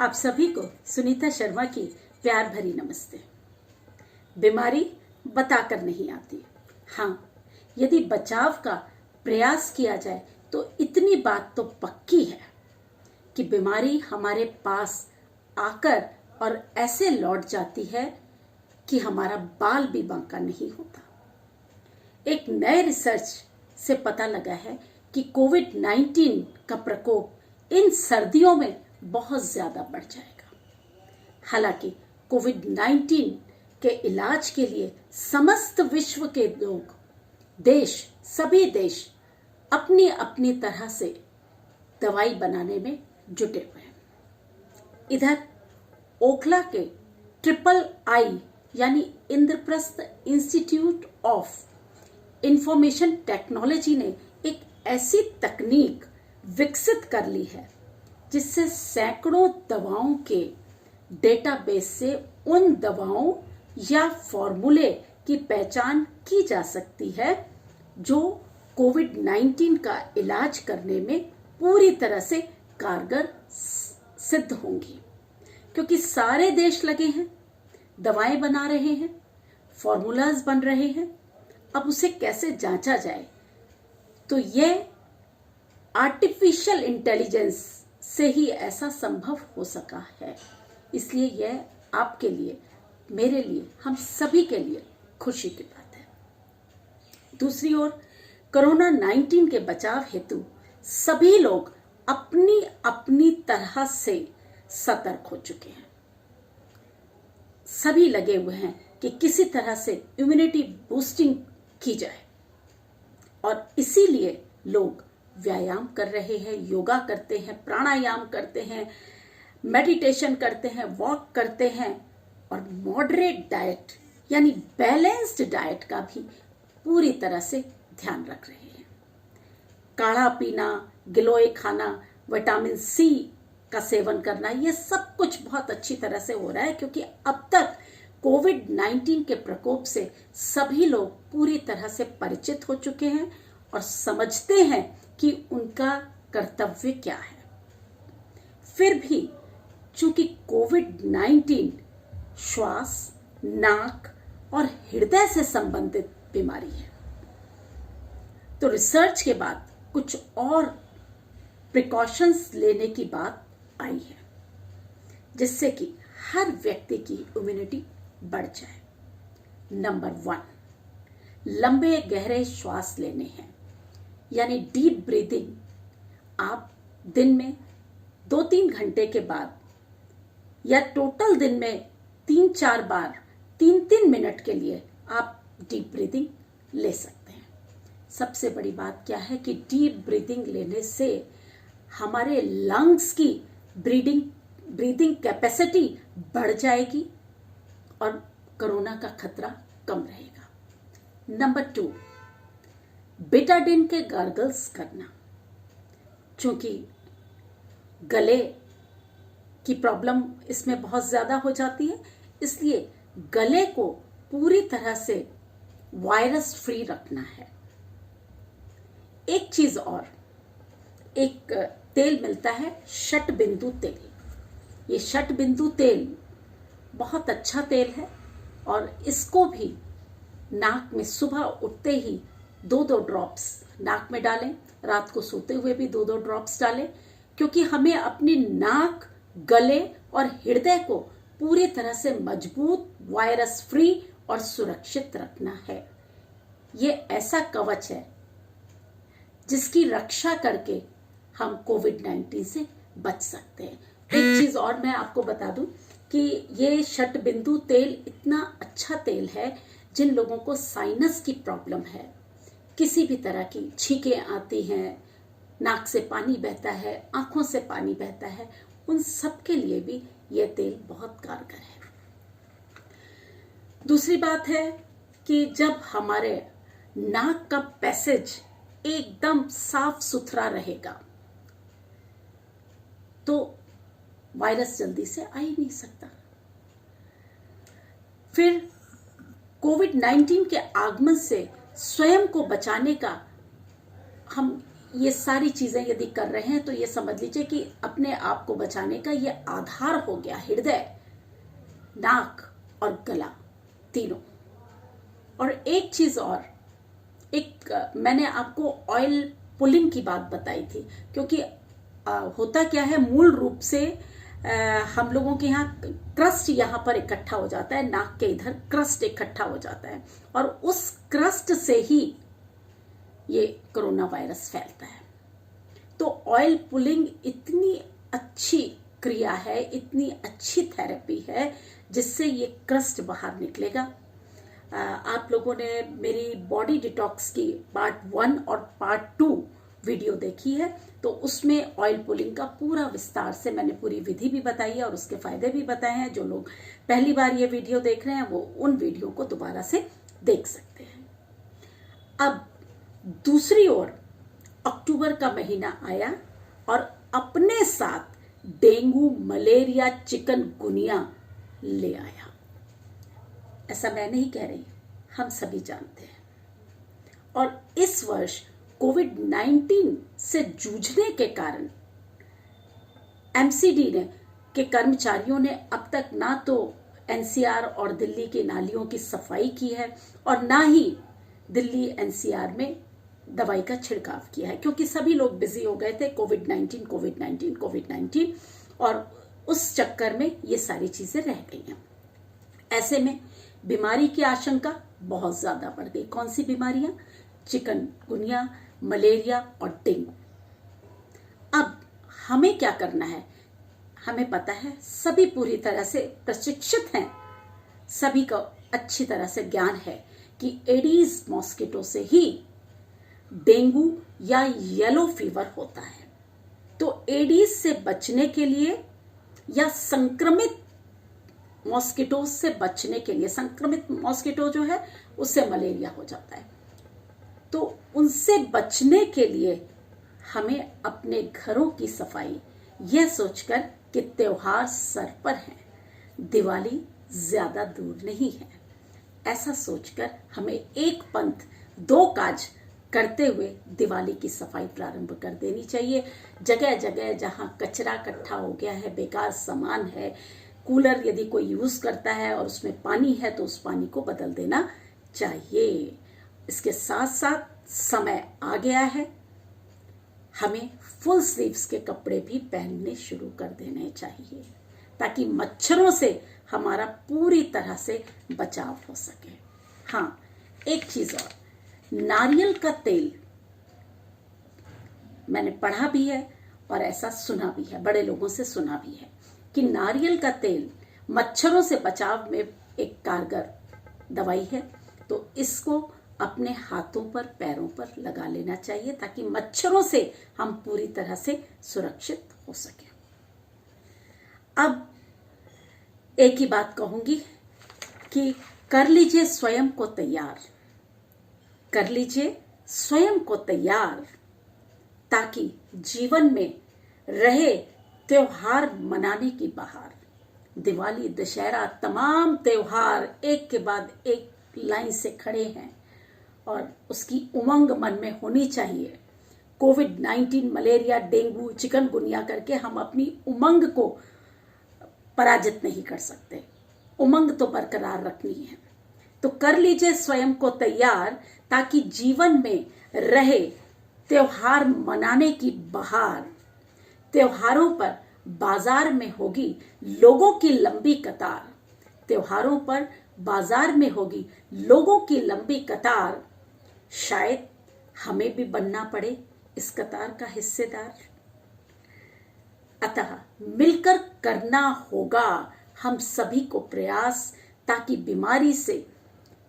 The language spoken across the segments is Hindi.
आप सभी को सुनीता शर्मा की प्यार भरी नमस्ते। बीमारी बताकर नहीं आती। हाँ, यदि बचाव का प्रयास किया जाए तो इतनी बात तो पक्की है कि बीमारी हमारे पास आकर और ऐसे लौट जाती है कि हमारा बाल भी बांका नहीं होता। एक नए रिसर्च से पता लगा है कि कोविड-19 का प्रकोप इन सर्दियों में बहुत ज्यादा बढ़ जाएगा। हालांकि कोविड-19 के इलाज के लिए समस्त विश्व के लोग, सभी देश अपनी अपनी तरह से दवाई बनाने में जुटे हुए हैं। इधर ओखला के III यानी Indraprastha institute of information technology ने एक ऐसी तकनीक विकसित कर ली है जिससे सैकड़ों दवाओं के डेटाबेस से उन दवाओं या फॉर्मूले की पहचान की जा सकती है जो कोविड-19 का इलाज करने में पूरी तरह से कारगर सिद्ध होंगी। क्योंकि सारे देश लगे हैं, दवाएं बना रहे हैं, फॉर्मूलाज बन रहे हैं, अब उसे कैसे जांचा जाए, तो यह आर्टिफिशियल इंटेलिजेंस से ही ऐसा संभव हो सका है। इसलिए यह आपके लिए, मेरे लिए, हम सभी के लिए खुशी की बात है। दूसरी ओर कोरोना-19 के बचाव हेतु सभी लोग अपनी अपनी तरह से सतर्क हो चुके हैं। सभी लगे हुए हैं कि किसी तरह से इम्यूनिटी बूस्टिंग की जाए और इसीलिए लोग व्यायाम कर रहे हैं, योगा करते हैं, प्राणायाम करते हैं, मेडिटेशन करते हैं, वॉक करते हैं और मॉडरेट डाइट यानी बैलेंस्ड डाइट का भी पूरी तरह से ध्यान रख रहे हैं। काढ़ा पीना, गिलोय खाना, विटामिन सी का सेवन करना, यह सब कुछ बहुत अच्छी तरह से हो रहा है क्योंकि अब तक कोविड-19 के प्रकोप से सभी लोग पूरी तरह से परिचित हो चुके हैं और समझते हैं कि उनका कर्तव्य क्या है। फिर भी चूंकि कोविड-19 श्वास, नाक और हृदय से संबंधित बीमारी है, तो रिसर्च के बाद कुछ और प्रिकॉशंस लेने की बात आई है जिससे कि हर व्यक्ति की इम्यूनिटी बढ़ जाए। नंबर 1, लंबे गहरे श्वास लेने हैं यानी डीप ब्रीदिंग। आप दिन में 2-3 घंटे के बाद या टोटल दिन में 3-4 बार 3-3 मिनट के लिए आप डीप ब्रीदिंग ले सकते हैं। सबसे बड़ी बात क्या है कि डीप ब्रीदिंग लेने से हमारे लंग्स की ब्रीदिंग कैपेसिटी बढ़ जाएगी और कोरोना का खतरा कम रहेगा। नंबर 2, बेटाडिन के गार्गल्स करना। क्योंकि गले की प्रॉब्लम इसमें बहुत ज्यादा हो जाती है, इसलिए गले को पूरी तरह से वायरस फ्री रखना है। एक चीज और, एक तेल मिलता है शतबिंदु तेल। ये शतबिंदु तेल बहुत अच्छा तेल है और इसको भी नाक में सुबह उठते ही 2-2 ड्रॉप्स नाक में डालें, रात को सोते हुए भी 2-2 ड्रॉप्स डालें, क्योंकि हमें अपनी नाक, गले और हृदय को पूरी तरह से मजबूत, वायरस फ्री और सुरक्षित रखना है। ये ऐसा कवच है जिसकी रक्षा करके हम कोविड-19 से बच सकते हैं। एक चीज और मैं आपको बता दूं कि ये शतबिंदु तेल इतना अच्छा तेल है जिन लोगों को साइनस की प्रॉब्लम है, किसी भी तरह की छींकें आती हैं, नाक से पानी बहता है, आंखों से पानी बहता है, उन सब के लिए भी यह तेल बहुत कारगर है। दूसरी बात है कि जब हमारे नाक का पैसेज एकदम साफ सुथरा रहेगा तो वायरस जल्दी से आ ही नहीं सकता। फिर कोविड-19 के आगमन से स्वयं को बचाने का हम ये सारी चीजें यदि कर रहे हैं तो ये समझ लीजिए कि अपने आप को बचाने का ये आधार हो गया, हृदय, नाक और गला तीनों। और एक चीज और, मैंने आपको ऑयल पुलिंग की बात बताई थी, क्योंकि होता क्या है, मूल रूप से हम लोगों के यहाँ क्रस्ट यहाँ पर इकट्ठा हो जाता है, नाक के इधर क्रस्ट इकट्ठा हो जाता है और उस क्रस्ट से ही ये कोरोना वायरस फैलता है। तो ऑयल पुलिंग इतनी अच्छी क्रिया है, इतनी अच्छी थेरेपी है जिससे ये क्रस्ट बाहर निकलेगा। आप लोगों ने मेरी बॉडी डिटॉक्स की पार्ट 1 और पार्ट 2 वीडियो देखी है, तो उसमें ऑयल पुलिंग का पूरा विस्तार से मैंने पूरी विधि भी बताई है और उसके फायदे भी बताए हैं। जो लोग पहली बार ये वीडियो देख रहे हैं वो उन वीडियो को दोबारा से देख सकते हैं। अब दूसरी ओर अक्टूबर का महीना आया और अपने साथ डेंगू, मलेरिया, चिकनगुनिया ले आया। ऐसा मैं नहीं कह रही, हम सभी जानते हैं। और इस वर्ष कोविड-19 से जूझने के कारण एमसीडी के कर्मचारियों ने अब तक ना तो एनसीआर और दिल्ली की नालियों की सफाई की है और ना ही दिल्ली एनसीआर में दवाई का छिड़काव किया है, क्योंकि सभी लोग बिजी हो गए थे कोविड-19 और उस चक्कर में ये सारी चीजें रह गई हैं। ऐसे में बीमारी की आशंका बहुत ज्यादा बढ़ गई। कौन सी बीमारियां? चिकनगुनिया, मलेरिया और डेंगू। अब हमें क्या करना है? हमें पता है, सभी पूरी तरह से प्रशिक्षित हैं, सभी को अच्छी तरह से ज्ञान है कि एडीज मॉस्किटो से ही डेंगू या येलो फीवर होता है। तो एडीज से बचने के लिए या संक्रमित मॉस्किटो से बचने के लिए, संक्रमित मॉस्किटो जो है उससे मलेरिया हो जाता है, तो उनसे बचने के लिए हमें अपने घरों की सफाई, यह सोचकर कि त्योहार सर पर है, दिवाली ज्यादा दूर नहीं है, ऐसा सोचकर हमें एक पंथ दो काज करते हुए दिवाली की सफाई प्रारंभ कर देनी चाहिए। जगह जगह जहां कचरा इकट्ठा हो गया है, बेकार सामान है, कूलर यदि कोई यूज करता है और उसमें पानी है तो उस पानी को बदल देना चाहिए। इसके साथ साथ समय आ गया है, हमें फुल स्लीव्स के कपड़े भी पहनने शुरू कर देने चाहिए ताकि मच्छरों से हमारा पूरी तरह से बचाव हो सके। हाँ, एक चीज और, नारियल का तेल मैंने पढ़ा भी है और ऐसा सुना भी है, बड़े लोगों से सुना भी है कि नारियल का तेल मच्छरों से बचाव में एक कारगर दवाई है। तो इसको अपने हाथों पर, पैरों पर लगा लेना चाहिए ताकि मच्छरों से हम पूरी तरह से सुरक्षित हो सके। अब एक ही बात कहूंगी कि कर लीजिए स्वयं को तैयार, कर लीजिए स्वयं को तैयार ताकि जीवन में रहे त्योहार मनाने की बहार। दिवाली, दशहरा, तमाम त्योहार एक के बाद एक लाइन से खड़े हैं और उसकी उमंग मन में होनी चाहिए। कोविड-19, मलेरिया, डेंगू, चिकनगुनिया करके हम अपनी उमंग को पराजित नहीं कर सकते, उमंग तो बरकरार रखनी है। तो कर लीजिए स्वयं को तैयार ताकि जीवन में रहे त्योहार मनाने की बहार। त्योहारों पर बाजार में होगी लोगों की लंबी कतार, त्योहारों पर बाजार में होगी लोगों की लंबी कतार। शायद हमें भी बनना पड़े इस कतार का हिस्सेदार। अतः मिलकर करना होगा हम सभी को प्रयास ताकि बीमारी से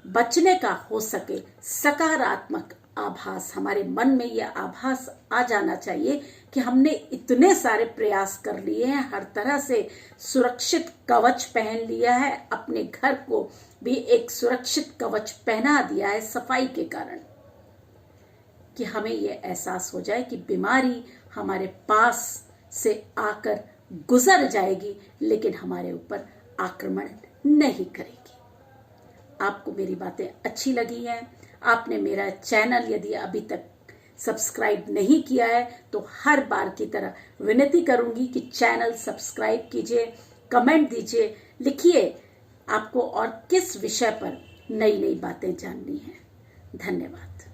बचने का हो सके सकारात्मक आभास। हमारे मन में यह आभास आ जाना चाहिए कि हमने इतने सारे प्रयास कर लिए हैं, हर तरह से सुरक्षित कवच पहन लिया है, अपने घर को भी एक सुरक्षित कवच पहना दिया है सफाई के कारण, कि हमें यह एहसास हो जाए कि बीमारी हमारे पास से आकर गुजर जाएगी लेकिन हमारे ऊपर आक्रमण नहीं करेगी। आपको मेरी बातें अच्छी लगी हैं, आपने मेरा चैनल यदि अभी तक सब्सक्राइब नहीं किया है तो हर बार की तरह विनती करूंगी कि चैनल सब्सक्राइब कीजिए, कमेंट दीजिए, लिखिए आपको और किस विषय पर नई नई बातें जाननी है। धन्यवाद।